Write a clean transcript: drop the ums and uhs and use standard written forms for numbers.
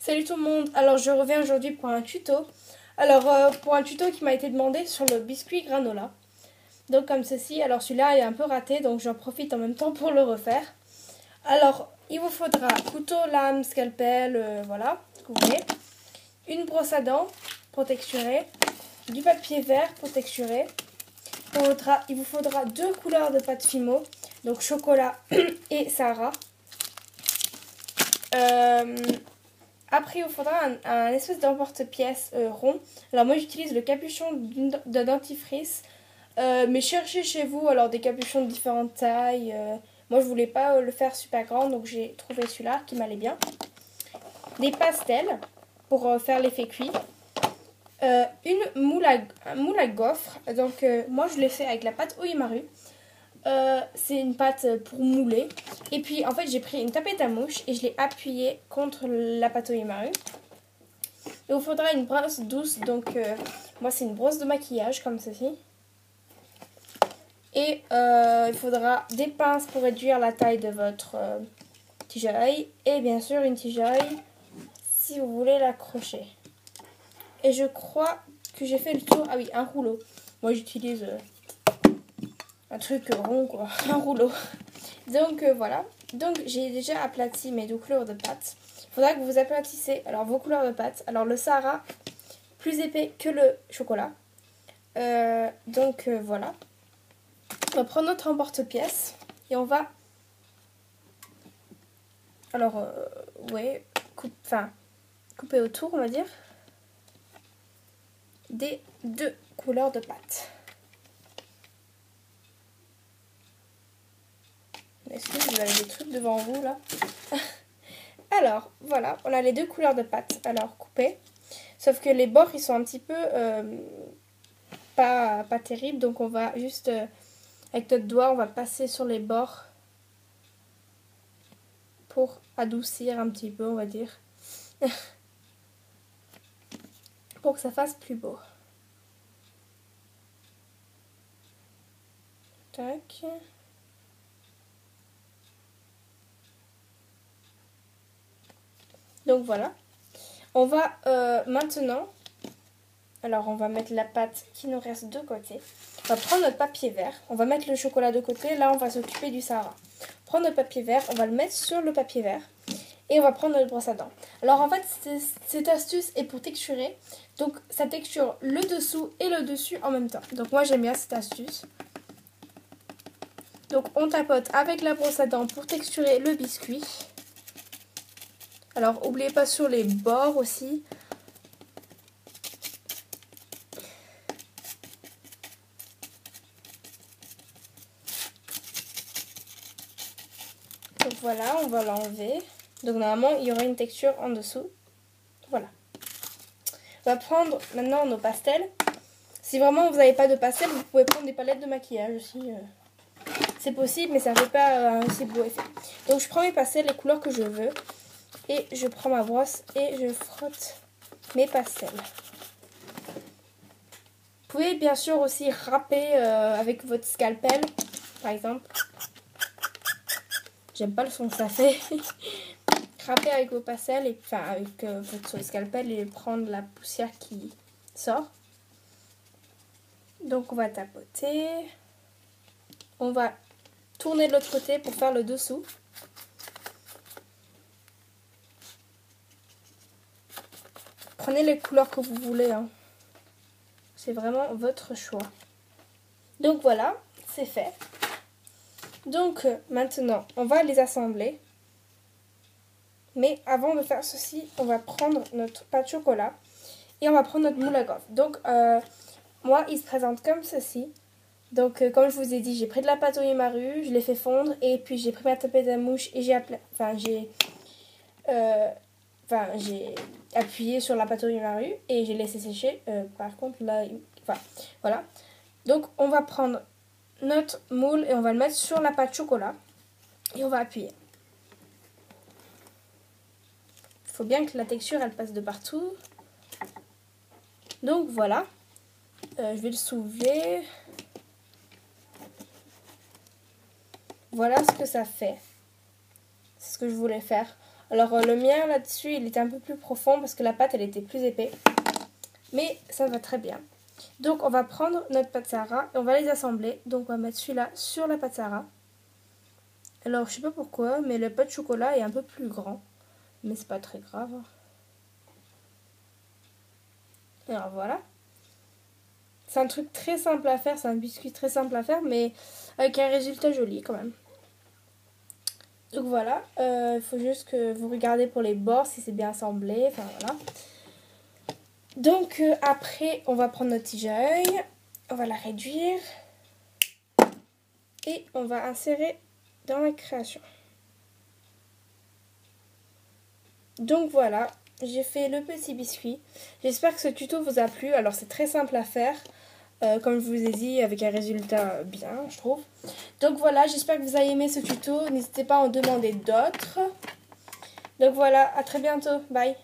Salut tout le monde, alors je reviens aujourd'hui pour un tuto. Alors pour un tuto qui m'a été demandé sur le biscuit granola. Donc comme ceci, alors celui-là est un peu raté donc j'en profite en même temps pour le refaire. Alors il vous faudra couteau, lame, scalpel, voilà, ce que vous voulez. Une brosse à dents pour texturer, du papier vert pour texturer. Il vous faudra deux couleurs de pâte Fimo, donc chocolat et Sahara. Après, il vous faudra un espèce d'emporte-pièce rond. Alors moi, j'utilise le capuchon de dentifrice. Mais cherchez chez vous alors des capuchons de différentes tailles. Moi, je voulais pas le faire super grand, donc j'ai trouvé celui-là qui m'allait bien. Des pastels pour faire l'effet cuit. Un moule à gaufres. Donc moi, je l'ai fait avec la pâte Ohimaru. C'est une pâte pour mouler. Et puis en fait j'ai pris une tapette à mouche et je l'ai appuyée contre la pâte Ohimaru. Il vous faudra une brosse douce, donc moi c'est une brosse de maquillage comme ceci. Et il faudra des pinces pour réduire la taille de votre tige à œil. Et bien sûr une tige à œil si vous voulez l'accrocher. Et je crois que j'ai fait le tour. Ah oui, un rouleau. Moi j'utilise un truc rond quoi, un rouleau. Donc voilà, donc j'ai déjà aplati mes deux couleurs de pâte. Il faudra que vous aplatissez alors vos couleurs de pâte. Alors le Sahara, plus épais que le chocolat. Voilà. On va prendre notre emporte-pièce et on va... Alors, ouais, couper autour, on va dire, des deux couleurs de pâte. Est-ce que vous avez des trucs devant vous là? Alors voilà, on a les deux couleurs de pâte. Alors coupées. Sauf que les bords ils sont un petit peu pas terribles. Donc on va juste avec notre doigt on va passer sur les bords pour adoucir un petit peu on va dire. Pour que ça fasse plus beau. Tac. Donc voilà. On va maintenant, alors on va mettre la pâte qui nous reste de côté. On va prendre notre papier vert, on va mettre le chocolat de côté. Là on va s'occuper du Sahara. Prendre notre papier vert, on va le mettre sur le papier vert. Et on va prendre notre brosse à dents. Alors en fait cette astuce est pour texturer. Donc ça texture le dessous et le dessus en même temps. Donc moi j'aime bien cette astuce. Donc on tapote avec la brosse à dents pour texturer le biscuit. Alors n'oubliez pas sur les bords aussi. Donc voilà, on va l'enlever. Donc normalement il y aura une texture en dessous. Voilà. On va prendre maintenant nos pastels. Si vraiment vous n'avez pas de pastel, vous pouvez prendre des palettes de maquillage aussi. C'est possible mais ça ne fait pas un aussi beau effet. Donc je prends mes pastels, les couleurs que je veux. Et je prends ma brosse et je frotte mes pastels. Vous pouvez bien sûr aussi râper avec votre scalpel, par exemple. J'aime pas le son que ça fait. Râper avec vos pastels, et, enfin avec votre scalpel et prendre la poussière qui sort. Donc on va tapoter. On va tourner de l'autre côté pour faire le dessous. Prenez les couleurs que vous voulez. Hein. C'est vraiment votre choix. Donc voilà, c'est fait. Donc maintenant, on va les assembler. Mais avant de faire ceci, on va prendre notre pâte chocolat et on va prendre notre moule à gaufres. Donc moi, il se présente comme ceci. Donc comme je vous ai dit, j'ai pris de la pâte Ohimaru, je l'ai fait fondre et puis j'ai pris ma tapette à mouche et j'ai appuyé sur la pâte Ohimaru et j'ai laissé sécher. Par contre là, voilà. Donc on va prendre notre moule et on va le mettre sur la pâte chocolat et on va appuyer. Il faut bien que la texture elle passe de partout. Donc voilà. Je vais le soulever. Voilà ce que ça fait. C'est ce que je voulais faire. Alors le mien là-dessus, il était un peu plus profond parce que la pâte, elle était plus épais. Mais ça va très bien. Donc on va prendre notre pâte Sahara et on va les assembler. Donc on va mettre celui-là sur la pâte Sahara. Alors je sais pas pourquoi, mais le pot de chocolat est un peu plus grand. Mais c'est pas très grave. Alors voilà. C'est un truc très simple à faire, c'est un biscuit très simple à faire, mais avec un résultat joli quand même. Donc voilà, il faut juste que vous regardez pour les bords si c'est bien assemblé, enfin voilà. Donc après, on va prendre notre tige à œil, on va la réduire et on va insérer dans la création. Donc voilà, j'ai fait le petit biscuit. J'espère que ce tuto vous a plu. Alors c'est très simple à faire, comme je vous ai dit, avec un résultat bien, je trouve. Donc voilà, j'espère que vous avez aimé ce tuto. N'hésitez pas à en demander d'autres. Donc voilà, à très bientôt. Bye.